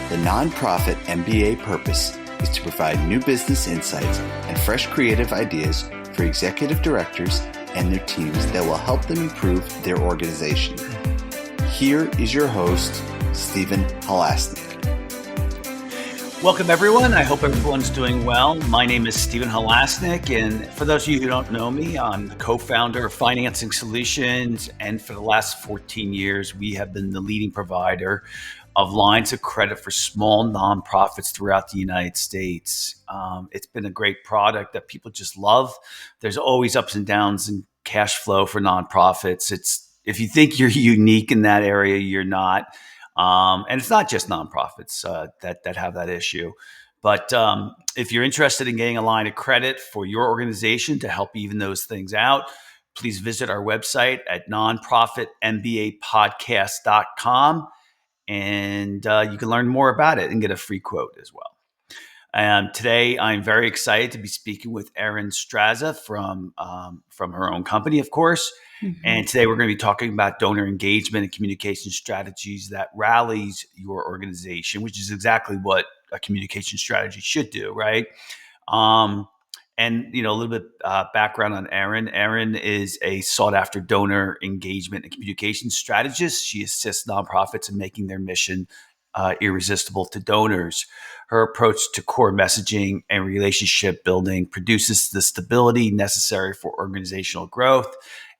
The nonprofit MBA purpose is to provide new business insights and fresh creative ideas for executive directors and their teams that will help them improve their organization. Here is your host, Stephen Halasnik. Welcome, everyone. I hope everyone's doing well. My name is Stephen Halasnik, and for those of you who don't know me, I'm the co-founder of Financing Solutions, and for the last 14 years, we have been the leading provider of lines of credit for small nonprofits throughout the United States. It's been a great product that people just love. There's always ups and downs in cash flow for nonprofits. If you think you're unique in that area, you're not. And it's not just nonprofits that have that issue. But if you're interested in getting a line of credit for your organization to help even those things out, please visit our website at nonprofitmbapodcast.com. And you can learn more about it and get a free quote as well. Today, I'm very excited to be speaking with Erin Straza from her own company, of course. Mm-hmm. And today we're going to be talking about donor engagement and communication strategies that rallies your organization, which is exactly what a communication strategy should do, right? And, a little bit background on Erin. Erin is a sought-after donor engagement and communication strategist. She assists nonprofits in making their mission irresistible to donors. Her approach to core messaging and relationship building produces the stability necessary for organizational growth.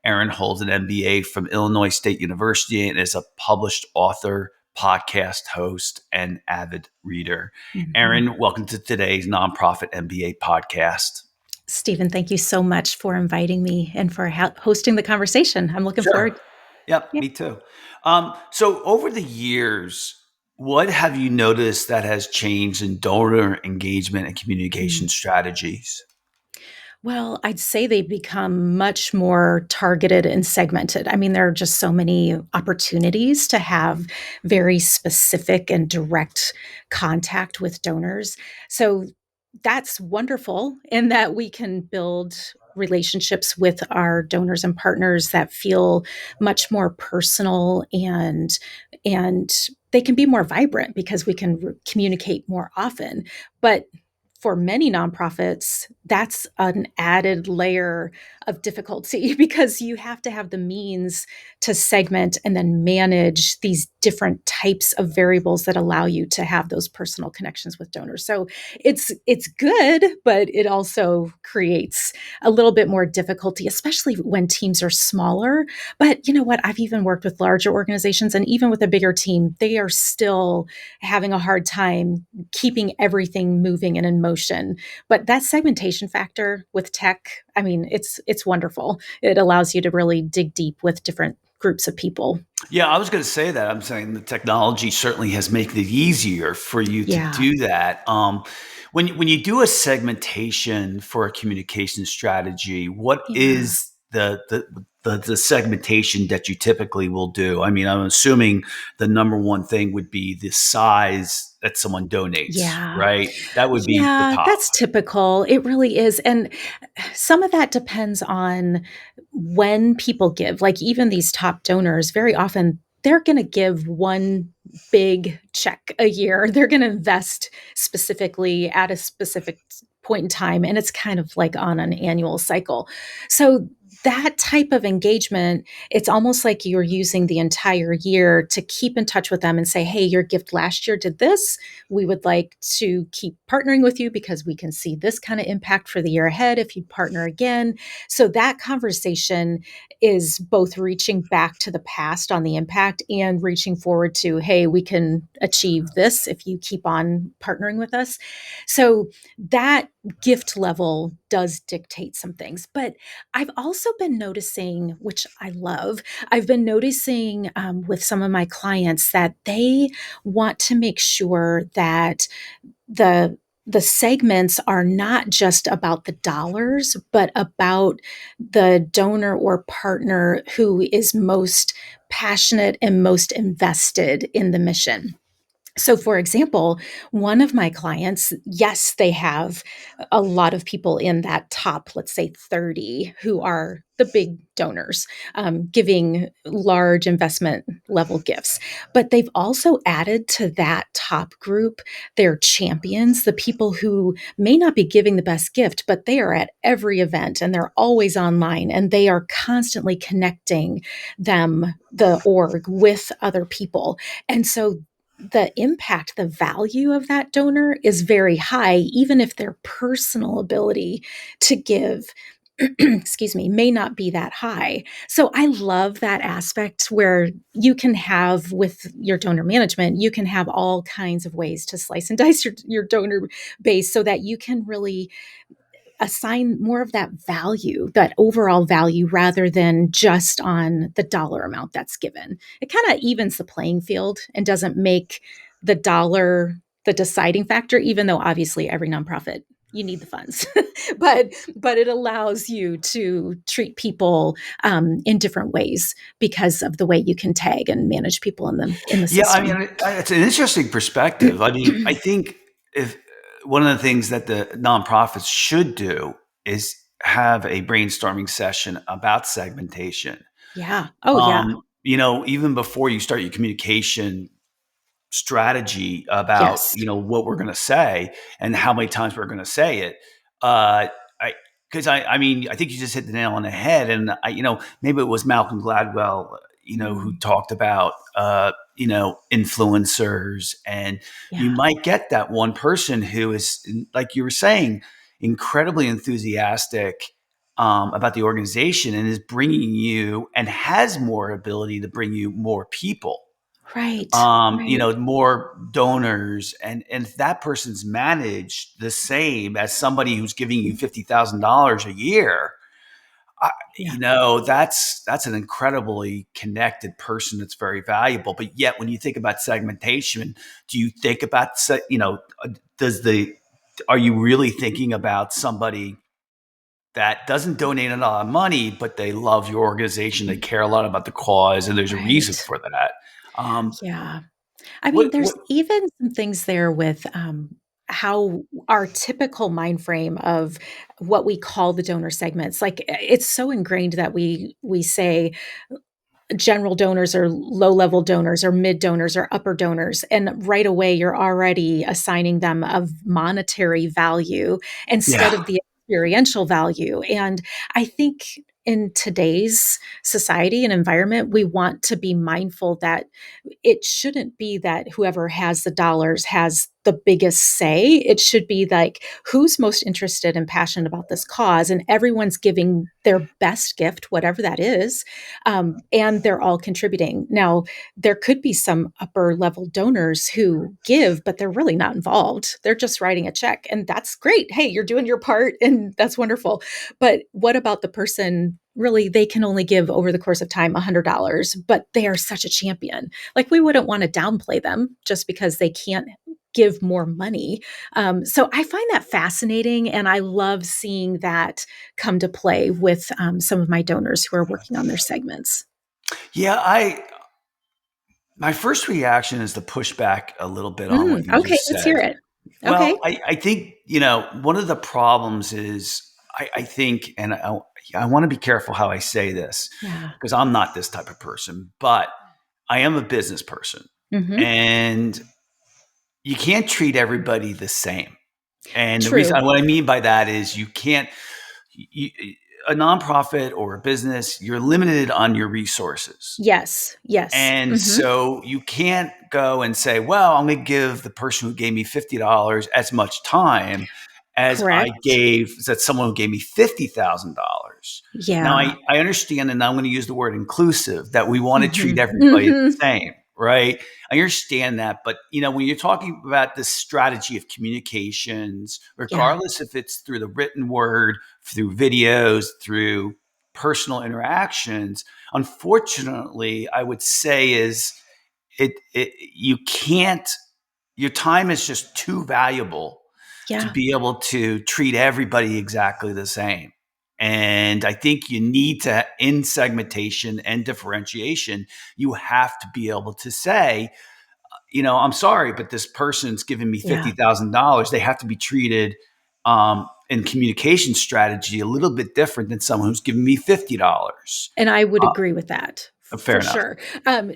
Erin holds an MBA from Illinois State University and is a published author, podcast host, and avid reader. Mm-hmm. Erin, welcome to today's Nonprofit MBA podcast. Stephen, thank you so much for inviting me and for hosting the conversation. I'm looking forward. Yep, me too. So over the years, what have you noticed that has changed in donor engagement and communication strategies? Well, I'd say they become much more targeted and segmented. I mean, there are just so many opportunities to have very specific and direct contact with donors. So that's wonderful in that we can build relationships with our donors and partners that feel much more personal and they can be more vibrant because we can communicate more often. But for many nonprofits, that's an added layer of difficulty because you have to have the means to segment and then manage these different types of variables that allow you to have those personal connections with donors. So it's good, but it also creates a little bit more difficulty, especially when teams are smaller. But you know what? I've even worked with larger organizations, and even with a bigger team, they are still having a hard time keeping everything moving and in motion. But that segmentation factor with tech, I mean, it's wonderful. It allows you to really dig deep with different groups of people. Yeah, I was going to say that. I'm saying the technology certainly has made it easier for you to do that. When you do a segmentation for a communication strategy, what is the segmentation that you typically will do? I mean, I'm assuming the number one thing would be the size that someone donates, right? That would be the top. That's typical. It really is. And some of that depends on when people give. Like even these top donors, very often they're going to give one big check a year. They're going to invest specifically at a specific point in time. And it's kind of like on an annual cycle. So that type of engagement, it's almost like you're using the entire year to keep in touch with them and say, hey, your gift last year did this. We would like to keep partnering with you because we can see this kind of impact for the year ahead if you partner again. So that conversation is both reaching back to the past on the impact and reaching forward to, hey, we can achieve this if you keep on partnering with us. So that gift level does dictate some things. But I've also been noticing, which I love, I've been noticing with some of my clients that they want to make sure that the segments are not just about the dollars, but about the donor or partner who is most passionate and most invested in the mission. So, for example, one of my clients, yes, they have a lot of people in that top, let's say 30, who are the big donors, giving large investment level gifts. But they've also added to that top group their champions, the people who may not be giving the best gift, but they are at every event and they're always online and they are constantly connecting the org, with other people. And so the impact, the value of that donor is very high, even if their personal ability to give, excuse me, may not be that high. So I love that aspect where you can have with your donor management, you can have all kinds of ways to slice and dice your donor base so that you can really assign more of that value, that overall value, rather than just on the dollar amount that's given. It kind of evens the playing field and doesn't make the dollar the deciding factor, even though obviously every nonprofit you need the funds, but it allows you to treat people in different ways because of the way you can tag and manage people in the Yeah, I system. mean, it's an interesting perspective. I mean, I think if one of the things that the nonprofits should do is have a brainstorming session about segmentation. Yeah. Oh yeah. Even before you start your communication strategy about Yes. what we're going to say and how many times we're going to say it. I because I mean I think you just hit the nail on the head, and maybe it was Malcolm Gladwell who Mm, talked about influencers, and you yeah. might get that one person who is, like you were saying, incredibly enthusiastic about the organization and is bringing you and has more ability to bring you more people, Right. Right. more donors, and if that person's managed the same as somebody who's giving you $50,000 a year, I, Yeah. that's an incredibly connected person that's very valuable. But yet, when you think about segmentation, do you think about does the are you really thinking about somebody that doesn't donate a lot of money, but they love your organization, they care a lot about the cause, and there's a reason Right. for that? Um, Yeah. I mean, what there's even some things there with how our typical mind frame of what we call the donor segments, like it's so ingrained that we say general donors or low level donors or mid donors or upper donors. And right away, you're already assigning them of monetary value instead Yeah. of the experiential value. And I think in today's society and environment, we want to be mindful that it shouldn't be that whoever has the dollars has the biggest say. It should be like who's most interested and passionate about this cause, and everyone's giving their best gift, whatever that is, and they're all contributing. Now, there could be some upper level donors who give, but they're really not involved. They're just writing a check, and that's great. Hey, you're doing your part, and that's wonderful. But what about the person? Really, they can only give over the course of time $100, but they are such a champion. Like, we wouldn't want to downplay them just because they can't give more money. So I find that fascinating, and I love seeing that come to play with some of my donors who are working on their segments. Yeah, I my first reaction is to push back a little bit on what you Okay, just let's hear said. it. Well, Okay. I think, one of the problems is I think, and I want to be careful how I say this Yeah. because I'm not this type of person, but I am a business person, Hmm. and you can't treat everybody the same. And the reason, True. what I mean by that is you can't, you, a nonprofit or a business, you're limited on your resources. Yes. Yes. And Hmm. so you can't go and say, well, I'm going to give the person who gave me $50 as much time as I Correct. gave that someone who gave me $50,000. Now, Yeah. I understand, and I'm going to use the word inclusive, that we want to treat Hmm. everybody the Hmm. same, right? I understand that. But, when you're talking about this strategy of communications, Yeah. regardless if it's through the written word, through videos, through personal interactions, unfortunately, I would say is it you can't, your time is just too valuable to Yeah. be able to treat everybody exactly the same. And I think you need to, in segmentation and differentiation, you have to be able to say, I'm sorry, but this person's giving me Yeah. $50,000. They have to be treated in communication strategy a little bit different than someone who's giving me $50. And I would agree with that Fair for enough. sure.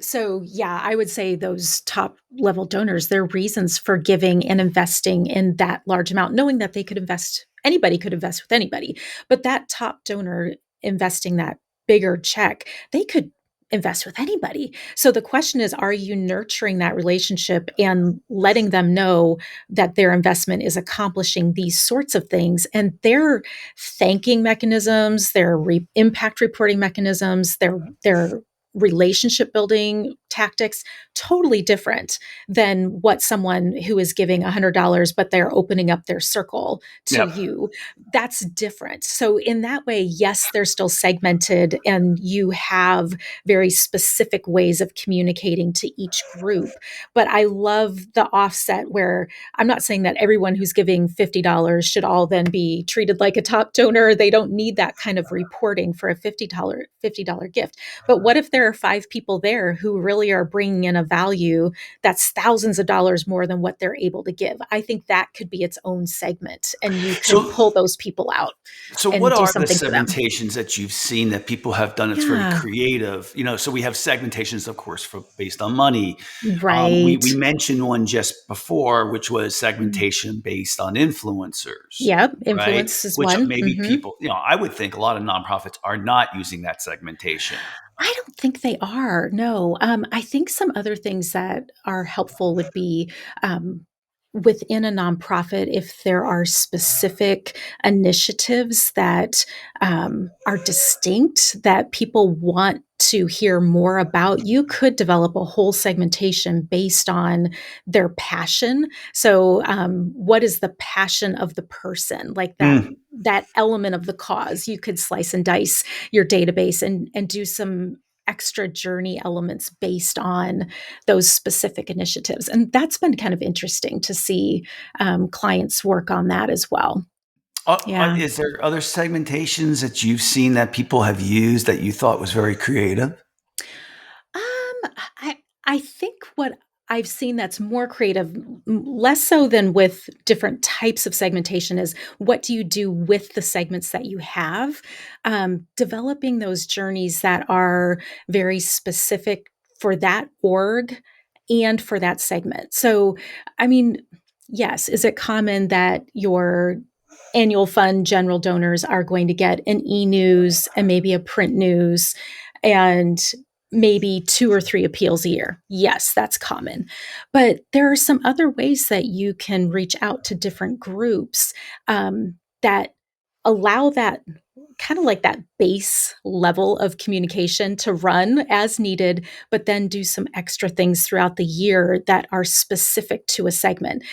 So yeah, I would say those top level donors, their reasons for giving and investing in that large amount, knowing that they could invest, anybody could invest with anybody, but that top donor investing that bigger check, they could invest with anybody. So the question is, are you nurturing that relationship and letting them know that their investment is accomplishing these sorts of things, and their thanking mechanisms, their impact reporting mechanisms, their relationship building tactics, totally different than what someone who is giving $100 but they're opening up their circle to Yep. you. That's different. So in that way, yes, they're still segmented and you have very specific ways of communicating to each group. But I love the offset where I'm not saying that everyone who's giving $50 should all then be treated like a top donor. They don't need that kind of reporting for a $50 gift. But what if there are 5 people there who really are bringing in a value that's thousands of dollars more than what they're able to give? I think that could be its own segment, and you could So, pull those people out so what and do are the something for them. segmentations that you've seen that people have done that's very Yeah, creative? So we have segmentations, of course, for based on money. We right. mentioned one just before, which was segmentation based on influencers, Yep, right? influence is Which one. maybe people, I would think a lot of nonprofits are not using that segmentation. I don't think they are. No. I think some other things that are helpful would be within a nonprofit, if there are specific initiatives that are distinct that people want to hear more about, you could develop a whole segmentation based on their passion. So, what is the passion of the person? Like Mm. that element of the cause. You could slice and dice your database and do some extra journey elements based on those specific initiatives. And that's been kind of interesting to see clients work on that as well. Yeah. Is there other segmentations that you've seen that people have used that you thought was very creative? I think what I've seen that's more creative, less so than with different types of segmentation, is what do you do with the segments that you have? Developing those journeys that are very specific for that org and for that segment. So, I mean, yes, is it common that your annual fund general donors are going to get an e-news and maybe a print news and maybe 2 or 3 appeals a year? Yes, that's common. But there are some other ways that you can reach out to different groups that allow that kind of like that base level of communication to run as needed, but then do some extra things throughout the year that are specific to a segment.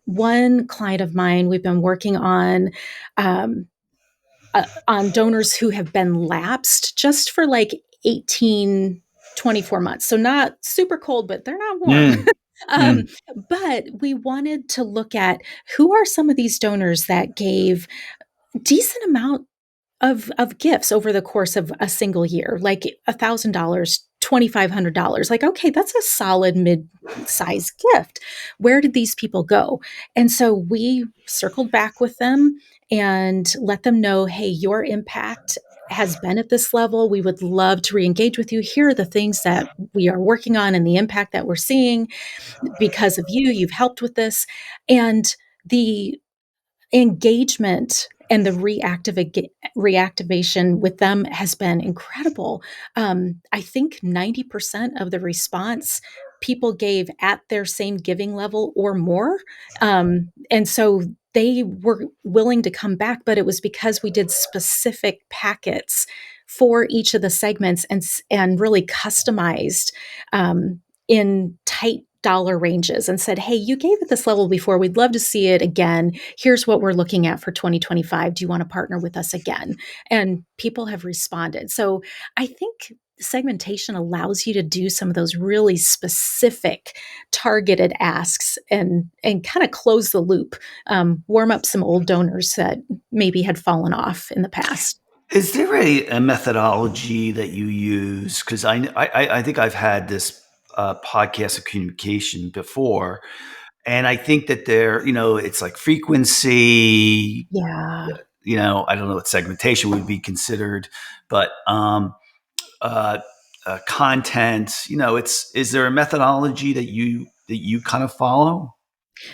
One client of mine, we've been working um, on donors who have been lapsed just for like 18, 24 months. So not super cold, but they're not warm. Mm. um, Mm. but we wanted to look at who are some of these donors that gave decent amount of gifts over the course of a single year, like $1,000, $2,500. Like, okay, that's a solid mid-size gift. Where did these people go? And so we circled back with them and let them know, hey, your impact has been at this level. We would love to re-engage with you. Here are the things that we are working on and the impact that we're seeing because of you. You've helped with this. And the engagement and the reactivation with them has been incredible. I think 90% of the response people gave at their same giving level or more. And so they were willing to come back, but it was because we did specific packets for each of the segments and really customized in tight dollar ranges and said, hey, you gave at this level before. We'd love to see it again. Here's what we're looking at for 2025. Do you want to partner with us again? And people have responded. So I think segmentation allows you to do some of those really specific targeted asks and kind of close the loop, warm up some old donors that maybe had fallen off in the past. Is there a methodology that you use? Because I think I've had this podcasts of communication before, and I think that it's like frequency. Yeah. I don't know what segmentation would be considered, but uh, content. Is there a methodology that you kind of follow?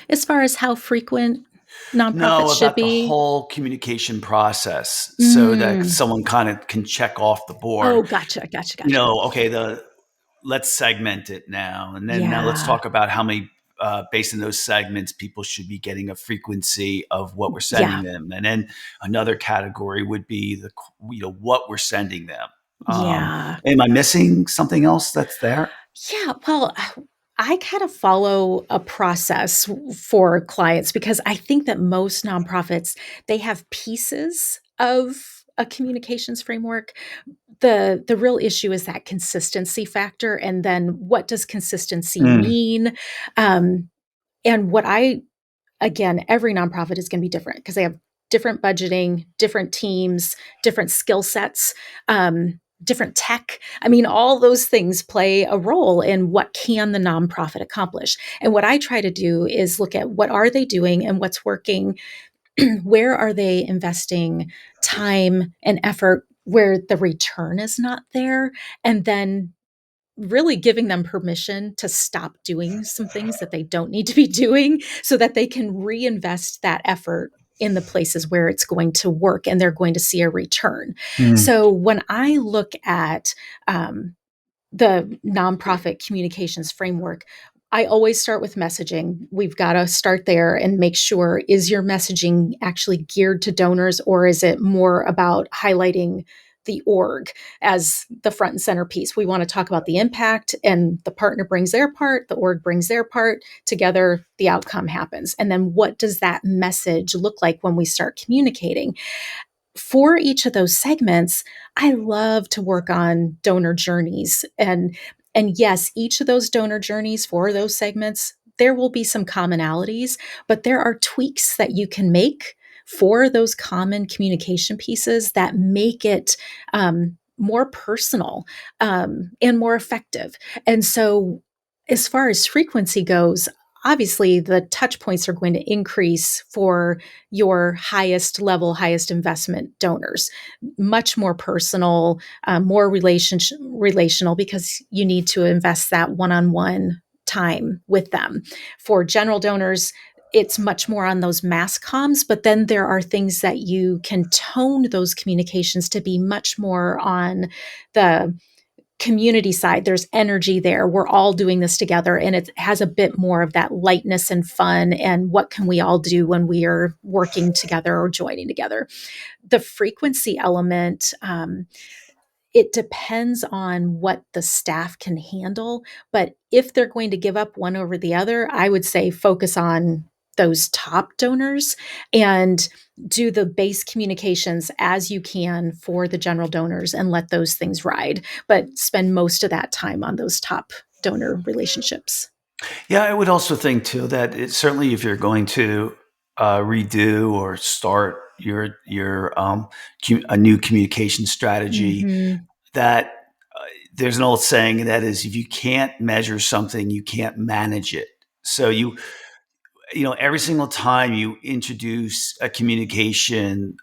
As far as how frequent No, nonprofits should about the be. whole communication process, so that Mm. someone kind of can check off the board. Oh, gotcha, gotcha, gotcha. Okay, the let's segment it now, and then now let's Yeah. talk about how many, based on those segments, people should be getting a frequency of what we're Yeah. sending them, and then another category would be what we're sending them. Yeah. Am I missing something else that's there? Yeah, well, I kind of follow a process for clients because I think that most nonprofits, they have pieces of a communications framework. The real issue is that consistency factor, and then what does consistency Mm, mean? Um, and what I again, every nonprofit is going to be different because they have different budgeting, different teams, different skill sets, different tech. I mean, all those things play a role in what can the nonprofit accomplish. And what I try to do is look at what are they doing and what's working. Where are they investing time and effort where the return is not there, and then really giving them permission to stop doing some things that they don't need to be doing so that they can reinvest that effort in the places where it's going to work and they're going to see a return. mm. So when I look at the nonprofit communications framework, I always start with messaging. We've got to start there and make sure, is your messaging actually geared to donors, or is it more about highlighting the org as the front and center piece? We want to talk about the impact, and the partner brings their part, the org brings their part. Together, the outcome happens. And then what does that message look like when we start communicating? For each of those segments, I love to work on donor journeys. And yes, each of those donor journeys for those segments, there will be some commonalities, but there are tweaks that you can make for those common communication pieces that make it more personal and more effective. And so, as far as frequency goes, obviously the touch points are going to increase for your highest level, highest investment donors. Much more personal, more relational, because you need to invest that one-on-one time with them. For general donors, it's much more on those mass comms, but then there are things that you can tone those communications to be much more on the community side. There's energy there. We're all doing this together, and it has a bit more of that lightness and fun, and what can we all do when we are working together or joining together. The frequency element, it depends on what the staff can handle, but if they're going to give up one over the other, I would say focus on those top donors and do the base communications as you can for the general donors and let those things ride, but spend most of that time on those top donor relationships. Yeah, I would also think too that certainly if you're going to redo or start a new communication strategy, Mhm. that there's an old saying that is, if you can't measure something, you can't manage it. So every single time you introduce a communication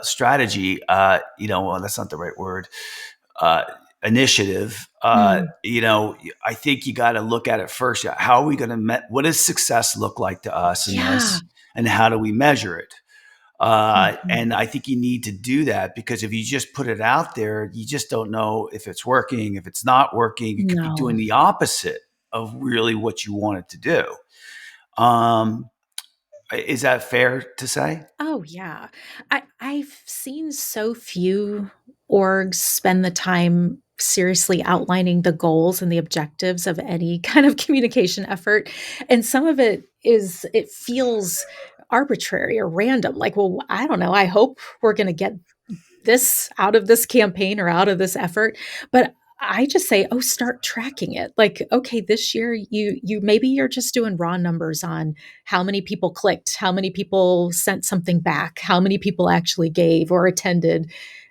strategy, well, that's not the right word, uh, initiative, Mm. I think you got to look at it first. How are we going to what does success look like to us in Yeah. this, and how do we measure it? Mhm. And I think you need to do that, because if you just put it out there, you just don't know if it's working, if it's not working. It could be doing No. the opposite of really what you want it to do. Um, is that fair to say? Oh yeah. I've seen so few orgs spend the time seriously outlining the goals and the objectives of any kind of communication effort. And some of it feels arbitrary or random. Like, well, I don't know. I hope we're gonna get this out of this campaign or out of this effort. But I just say, oh, start tracking it. Like, okay, this year you maybe you're just doing raw numbers on how many people clicked, how many people sent something back, how many people actually gave or attended.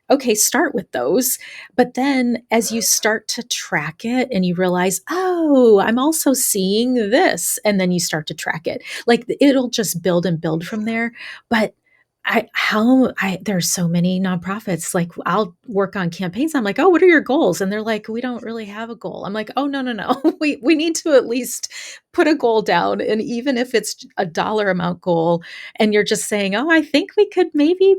okay, start with those. But then as you start to track it and you realize, oh, I'm also seeing this, and then you start to track it. Like it'll just build and build from there. But there's so many nonprofits. Like I'll work on campaigns. I'm like, oh, what are your goals? And they're like, we don't really have a goal. I'm like, oh, no, no, no. We need to at least put a goal down. And even if it's a dollar amount goal, and you're just saying, oh, I think we could maybe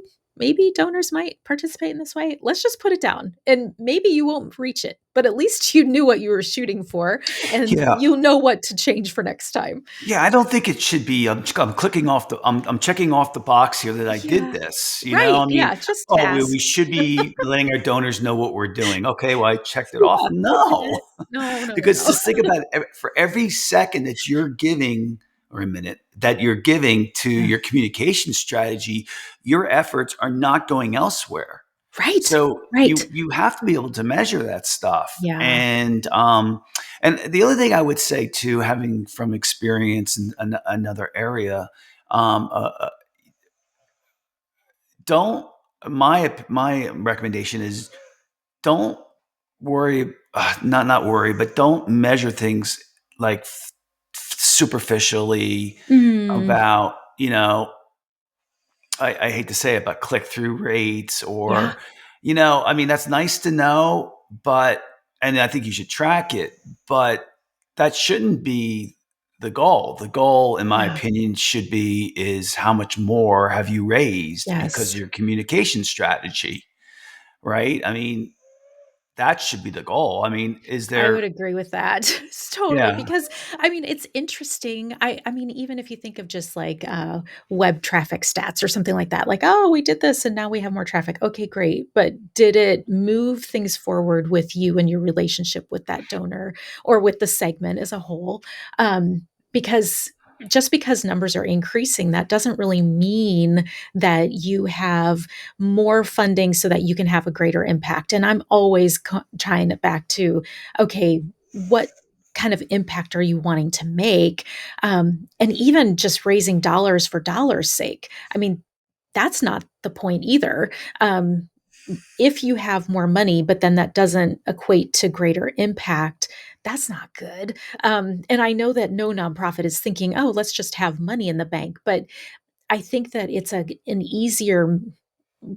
donors might participate in this way. Let's just put it down. And maybe you won't reach it, but at least you knew what you were shooting for and Yeah. you'll know what to change for next time. Yeah, I don't think it should be. I'm clicking off the. I'm checking off the box here that I did Yeah. this. Right. I mean, Yeah. Just oh, we task. should be letting our donors know what we're doing. Okay, well, I checked it off. Yeah. Look at No, it. No, no, no, because no. just think about it. For every second that you're giving, or a minute that you're giving to Yeah. your communication strategy, your efforts are not going elsewhere. Right. So Right. you have to be able to measure that stuff. Yeah. And the other thing I would say too, having from experience in another area, um, uh, uh, don't my recommendation is don't worry, not worry, but don't measure things like superficially Mm. about I hate to say it, but click through rates Yeah. or, I mean, that's nice to know, but, and I think you should track it, but that shouldn't be the goal. The goal, in my Yeah. opinion, should be is how much more have you raised because of Yes. your communication strategy, right? I mean, that should be the goal. I mean, is I would there, agree with that. Totally, yeah, because I mean, it's interesting. I mean, even if you think of just like web traffic stats or something like that, like, oh, we did this and now we have more traffic. Okay, great. But did it move things forward with you and your relationship with that donor or with the segment as a whole? Because just because numbers are increasing, that doesn't really mean that you have more funding so that you can have a greater impact. And I'm always trying it back to, okay, what kind of impact are you wanting to make? And even just raising dollars for dollars' sake. I mean, that's not the point either. Um, if you have more money, but then that doesn't equate to greater impact, that's not good. And I know that no nonprofit is thinking, oh, let's just have money in the bank. But I think that it's an easier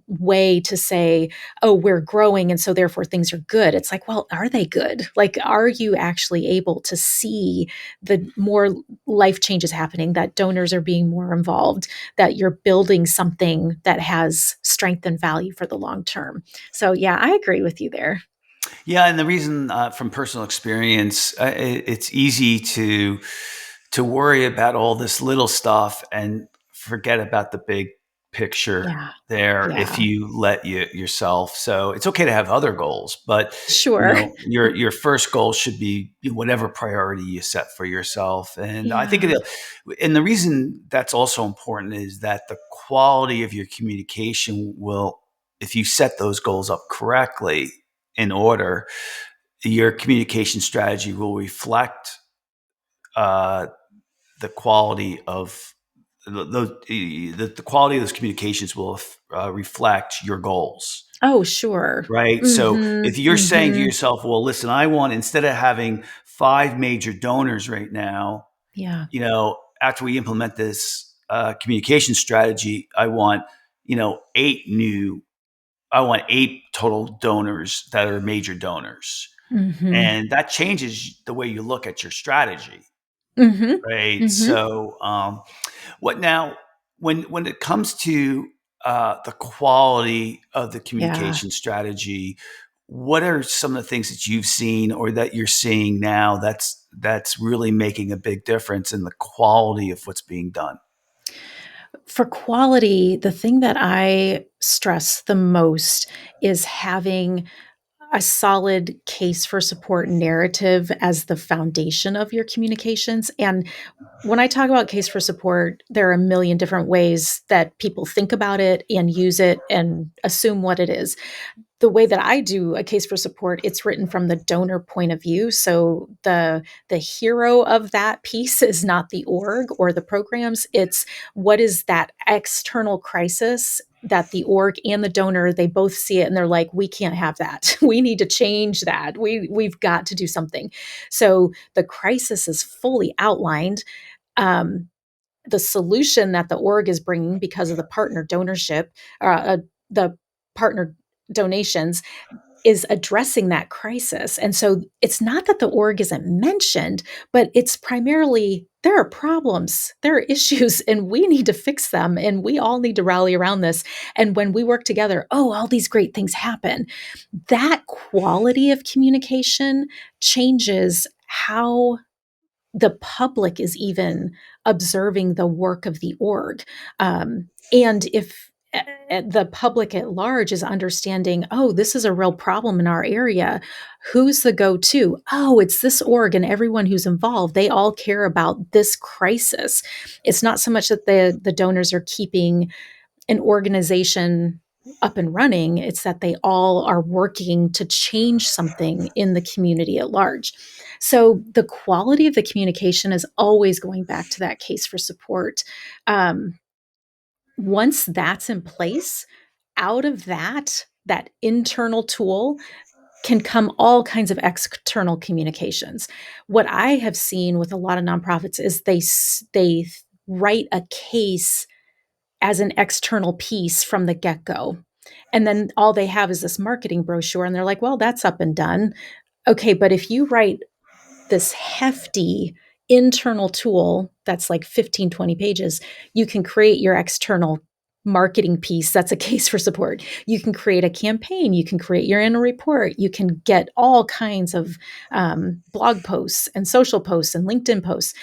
way to say, oh, we're growing. And so therefore things are good. It's like, well, are they good? Like, are you actually able to see the more life changes happening, that donors are being more involved, that you're building something that has strength and value for the long term? So, yeah, I agree with you there. yeah. And the reason, from personal experience, it's easy to worry about all this little stuff and forget about the big picture Yeah. there if Yeah. you let yourself. So it's okay to have other goals, but Sure. your first goal should be whatever priority you set for yourself. And I think Yeah. and the reason that's also important is that the quality of your communication will, if you set those goals up correctly in order, your communication strategy will reflect uh, the quality of the quality of those communications will reflect your goals, Oh, sure. right? So Mhm. if you're saying to Mhm. yourself, well, listen, I want, instead of having five major donors right now, Yeah. after we implement this communication strategy, I want eight total donors that are major donors. Mhm. And that changes the way you look at your strategy, Mhm. right? Mhm. So, what now? When it comes to the quality of the Yeah. communication strategy, what are some of the things that you've seen or that you're seeing now that's really making a big difference in the quality of what's being done? For quality, the thing that I stress the most is having a solid case for support narrative as the foundation of your communications. And when I talk about case for support, there are a million different ways that people think about it and use it and assume what it is. The way that I do a case for support, it's written from the donor point of view. So the hero of that piece is not the org or the programs. It's what is that external crisis that the org and the donor, they both see it and they're like, we can't have that. We need to change that. We've got to do something. So the crisis is fully outlined. Um, the solution that the org is bringing because of the partner donorship, the partner donations, is addressing that crisis. And so it's not that the org isn't mentioned, but it's primarily there are problems, there are issues, and we need to fix them. And we all need to rally around this. And when we work together, oh, all these great things happen. That quality of communication changes how the public is even observing the work of the org. And if the public at large is understanding, oh, this is a real problem in our area, who's the go to? Oh, it's this org, and everyone who's involved, they all care about this crisis. It's not so much that the donors are keeping an organization up and running, it's that they all are working to change something in the community at large. So the quality of the communication is always going back to that case for support. Um, Once that's in place, out of that internal tool can come all kinds of external communications. What I have seen with a lot of nonprofits is they write a case as an external piece from the get-go. And then all they have is this marketing brochure and they're like, well, that's up and done. Okay, but if you write this hefty internal tool that's like 15, 20 pages, you can create your external marketing piece that's a case for support. You can create a campaign, you can create your annual report, you can get all kinds of blog posts and social posts and LinkedIn posts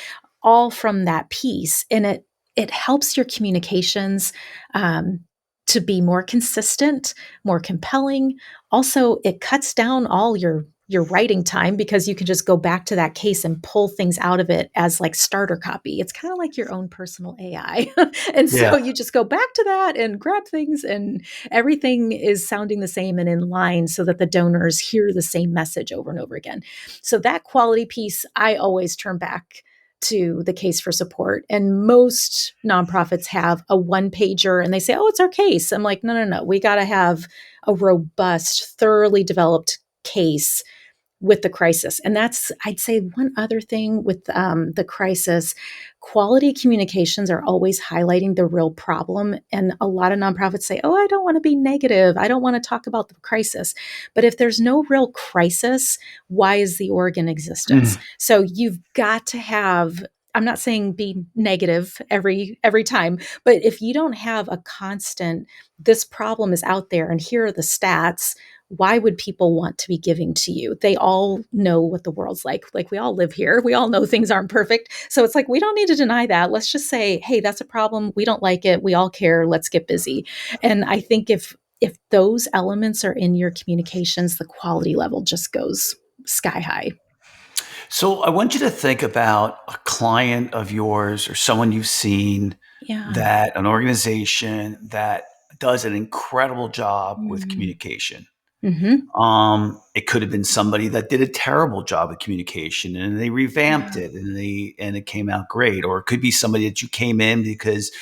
all from that piece. And it helps your communications to be more consistent, more compelling. Also, it cuts down all your writing time because you can just go back to that case and pull things out of it as like starter copy. It's kind of like your own personal AI. And so Yeah. you just go back to that and grab things, and everything is sounding the same and in line so that the donors hear the same message over and over again. So that quality piece, I always turn back to the case for support. And most nonprofits have a one pager and they say, oh, it's our case. I'm like, no. We got to have a robust, thoroughly developed case with the crisis. And that's, I'd say, one other thing with the crisis. Quality communications are always highlighting the real problem. And a lot of nonprofits say, oh, I don't want to be negative. I don't want to talk about the crisis. But if there's no real crisis, why is the org in existence? Mm. So you've got to have, I'm not saying be negative every time, but if you don't have a constant, this problem is out there and here are the stats, why would people want to be giving to you? They all know what the world's like. Like, we all live here. We all know things aren't perfect. So it's like, we don't need to deny that. Let's just say, hey, that's a problem. We don't like it. We all care. Let's get busy. And I think if those elements are in your communications, the quality level just goes sky high. So I want you to think about a client of yours or someone you've seen, Yeah. that an organization that does an incredible job with Mm-hmm. communication. Mm-hmm. It could have been somebody that did a terrible job with communication and they revamped Yeah. it and it came out great. Or it could be somebody that you came in because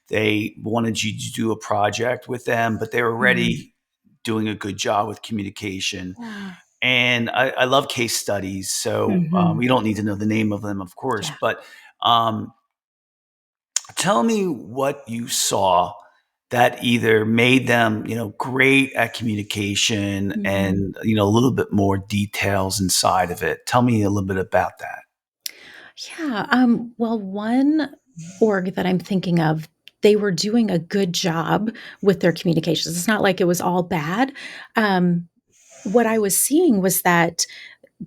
they wanted you to do a project with them, but they were Mm-hmm. already doing a good job with communication. Yeah. And I love case studies. So Mm-hmm. we don't need to know the name of them, of course, Yeah. but um, tell me what you saw that either made them, great at communication Mm-hmm. and, a little bit more details inside of it. Tell me a little bit about that. Yeah. Well, one org that I'm thinking of, they were doing a good job with their communications. It's not like it was all bad. Um, what I was seeing was that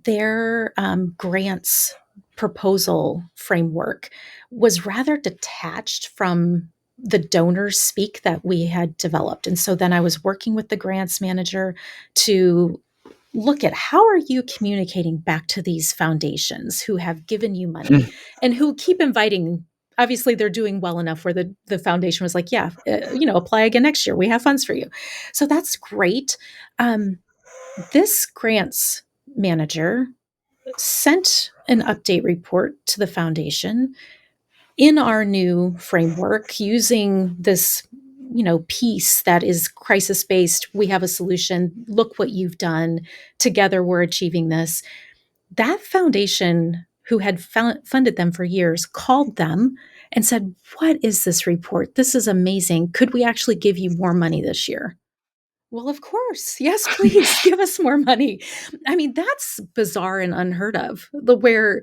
their grants proposal framework was rather detached from the donors speak that we had developed. And so then I was working with the grants manager to look at how are you communicating back to these foundations who have given you money Hmm. and who keep inviting. Obviously they're doing well enough where the foundation was like, yeah, apply again next year, we have funds for you. So that's great. This grants manager sent an update report to the foundation in our new framework using this piece that is crisis based. We have a solution. Look what you've done. Together, we're achieving this. That foundation, who had funded them for years, called them and said, "What is this report? This is amazing. Could we actually give you more money this year?" Well, of course. Yes, please give us more money. I mean, that's bizarre and unheard of. Where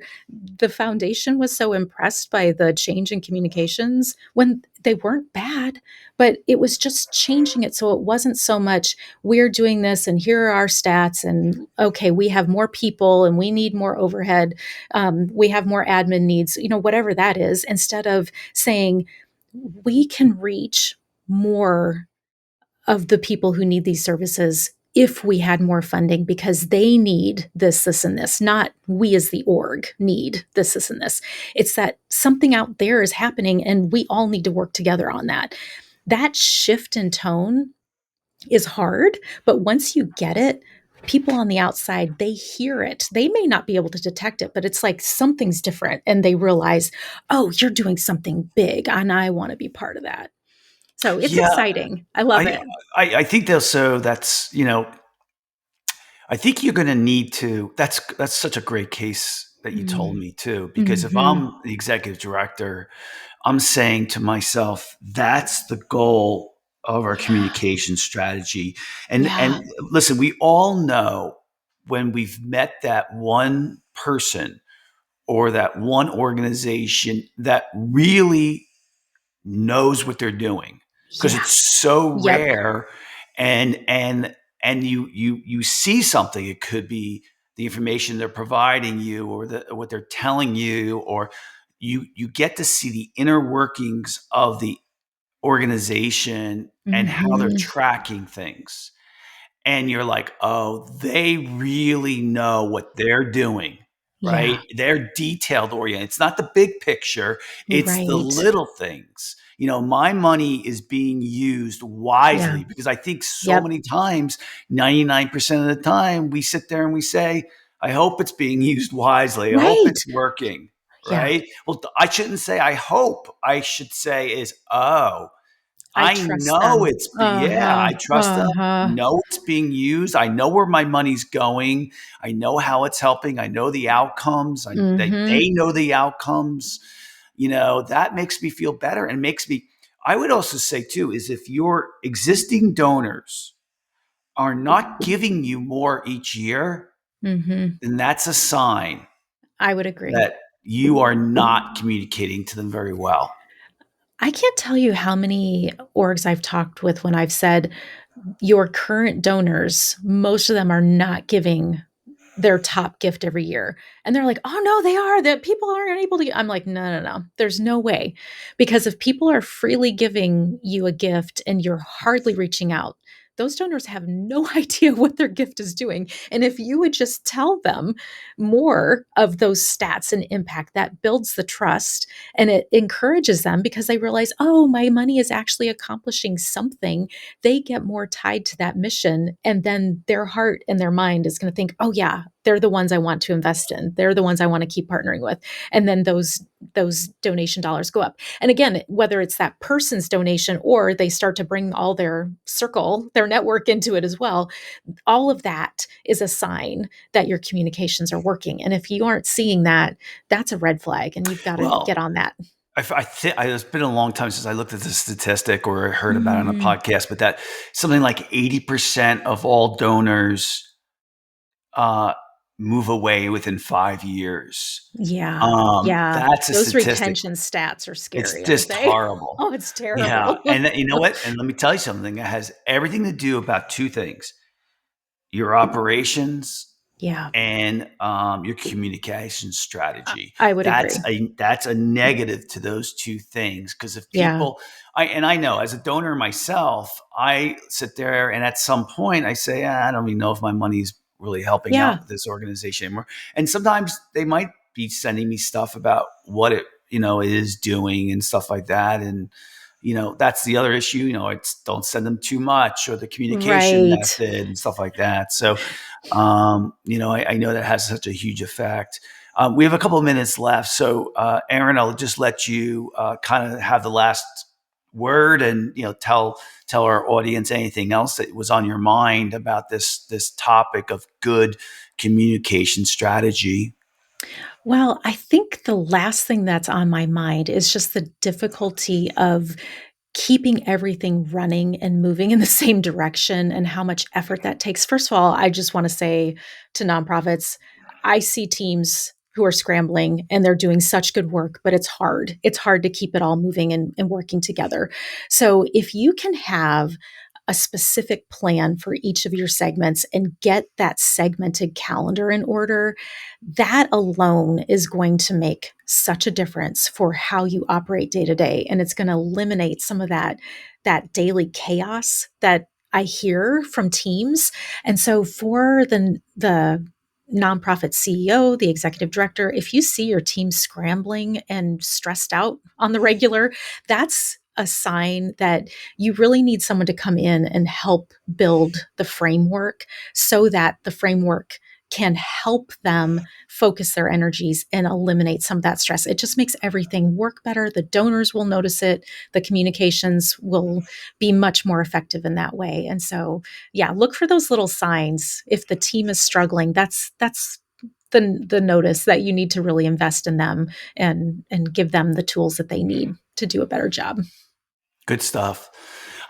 the foundation was so impressed by the change in communications when they weren't bad, but it was just changing it so it wasn't so much we're doing this and here are our stats and okay, we have more people and we need more overhead, we have more admin needs, whatever that is, instead of saying we can reach more of the people who need these services if we had more funding because they need this, and this, not we as the org need this, and this. It's that something out there is happening and we all need to work together on that. That shift in tone is hard, but once you get it, people on the outside, they hear it. They may not be able to detect it, but it's like something's different and they realize, oh, you're doing something big and I want to be part of that. So it's Yeah, exciting. I love I it. I think they'll. So that's I think you're going to need to. That's such a great case that you told me too. Because if Mm-hmm. I'm the executive director, I'm saying to myself, that's the goal of our Yeah. communication strategy. And Yeah. listen, we all know when we've met that one person or that one organization that really knows what they're doing because Yeah. it's so Yep. rare and you see something. It could be the information they're providing you or what they're telling you, or you get to see the inner workings of the organization and how they're Mm-hmm. tracking things, and you're like, oh, they really know what they're doing, right? Yeah. They're detailed oriented. It's not the big picture, it's the Right. little things. My money is being used Yeah. wisely because I think so Yep. many times, 99% of the time, we sit there and we say, I hope it's being used wisely. I hope Right. it's working, Yeah. right? Well, I shouldn't say I hope. I should say is, oh, I I trust know them. yeah, Uh-huh. I trust them. I Uh-huh. know it's being used. I know where my money's going. I know how it's helping. I know the outcomes. They Mm-hmm. know the outcomes. That makes me feel better and makes me. I would also say too is if your existing donors are not giving you more each year, Mm-hmm. then that's a sign I would agree. that you are not communicating to them very well. I can't tell you how many orgs I've talked with when I've said your current donors, most of them are not giving their top gift every year. And they're like, oh no, they are. That people aren't able to. I'm like, no, no, no. There's no way. Because if people are freely giving you a gift and you're hardly reaching out, those donors have no idea what their gift is doing. And if you would just tell them more of those stats and impact, that builds the trust and it encourages them because they realize, oh, my money is actually accomplishing something. They get more tied to that mission. And then their heart and their mind is going to think, oh, yeah, they're the ones I want to invest in. They're the ones I want to keep partnering with. And then those donation dollars go up. And again, whether it's that person's donation or they start to bring all their circle, their network into it as well, all of that is a sign that your communications are working. And if you aren't seeing that, that's a red flag and you've got to Well, get on that. it's been a long time since I looked at this statistic or heard about it on a Mm, podcast, but that something like 80% of all donors uh, move away within 5 years. yeah. Yeah. That's a Those statistic. retention stats are It's scary, aren't just they? horrible. Oh, it's Yeah. terrible. And you know what? And let me tell you something. It has everything to do about two things: your operations Yeah. and your communication I strategy. I would That's agree. a negative to those two things because if Yeah. people, I know as a donor myself, I sit there and at some point I say, I don't even know if my money's really helping Yeah. out this organization anymore. And sometimes they might be sending me stuff about what it is doing and stuff like that. And that's the other issue. It's don't send them too much or the communication Right. method and stuff like that. So I know that has such a huge effect. We have a couple of minutes left. So, Aaron, I'll just let you kind of have the last word and tell our audience anything else that was on your mind about this topic of good communication strategy. Well, I think the last thing that's on my mind is just the difficulty of keeping everything running and moving in the same direction and how much effort that takes. First of all, I just want to say to nonprofits, I see teams who are scrambling and they're doing such good work, but it's hard. It's hard to keep it all moving and working together. So if you can have a specific plan for each of your segments and get that segmented calendar in order, that alone is going to make such a difference for how you operate day to day. And it's going to eliminate some of that daily chaos that I hear from teams. And so for the nonprofit CEO, the executive director, if you see your team scrambling and stressed out on the regular, that's a sign that you really need someone to come in and help build the framework so that the framework can help them focus their energies and eliminate some of that stress. It just makes everything work better. The donors will notice it. The communications will be much more effective in that way. And so, yeah, look for those little signs. If the team is struggling, that's the notice that you need to really invest in them and give them the tools that they need to do a better job. Good stuff.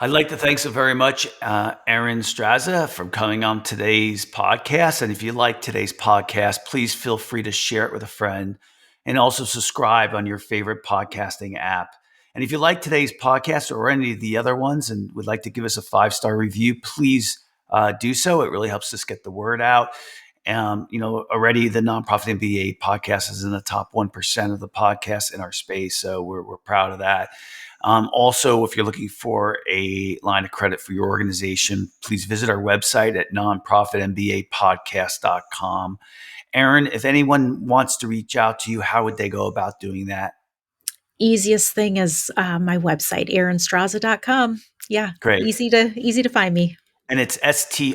I'd like to thank so very much, Erin Straza, for coming on today's podcast. And if you like today's podcast, please feel free to share it with a friend and also subscribe on your favorite podcasting app. And if you like today's podcast or any of the other ones and would like to give us a 5-star review, please do so. It really helps us get the word out. Already the Nonprofit MBA podcast is in the top 1% of the podcasts in our space. So we're proud of that. Also, if you're looking for a line of credit for your organization, please visit our website at nonprofitmbapodcast.com. Erin, if anyone wants to reach out to you, how would they go about doing that? Easiest thing is my website, erinstraza.com. Yeah, Great. easy to find me. And it's STRAZA.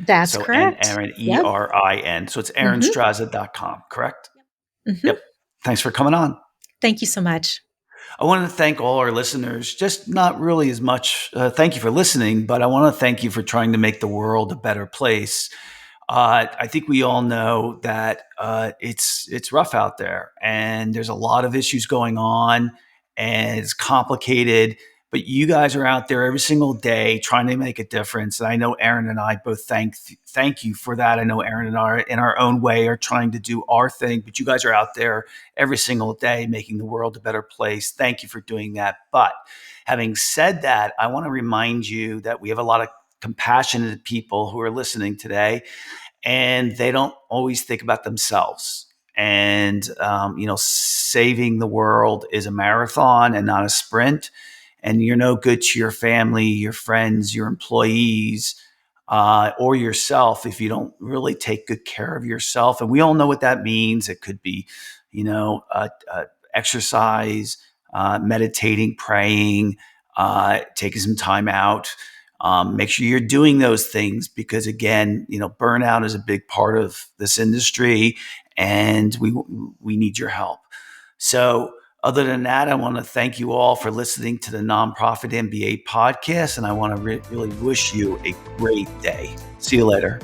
That's So correct. Erin, Yep. ERIN. So it's Mm-hmm. erinstraza.com, correct? Mm-hmm. Yep. Thanks for coming on. Thank you so much. I want to thank all our listeners, just not really as much. Thank you for listening, but I want to thank you for trying to make the world a better place. I think we all know that it's rough out there, and there's a lot of issues going on, and it's complicated. But you guys are out there every single day trying to make a difference. And I know Erin and I both thank you for that. I know Erin and I, in our own way, are trying to do our thing, but you guys are out there every single day making the world a better place. Thank you for doing that. But having said that, I want to remind you that we have a lot of compassionate people who are listening today, and they don't always think about themselves. And, saving the world is a marathon and not a sprint. And you're no good to your family, your friends, your employees, or yourself if you don't really take good care of yourself. And we all know what that means. It could be, exercise, meditating, praying, taking some time out. Make sure you're doing those things because, again, burnout is a big part of this industry, and we need your help. So, other than that, I want to thank you all for listening to the Nonprofit MBA podcast, and I want to really wish you a great day. See you later.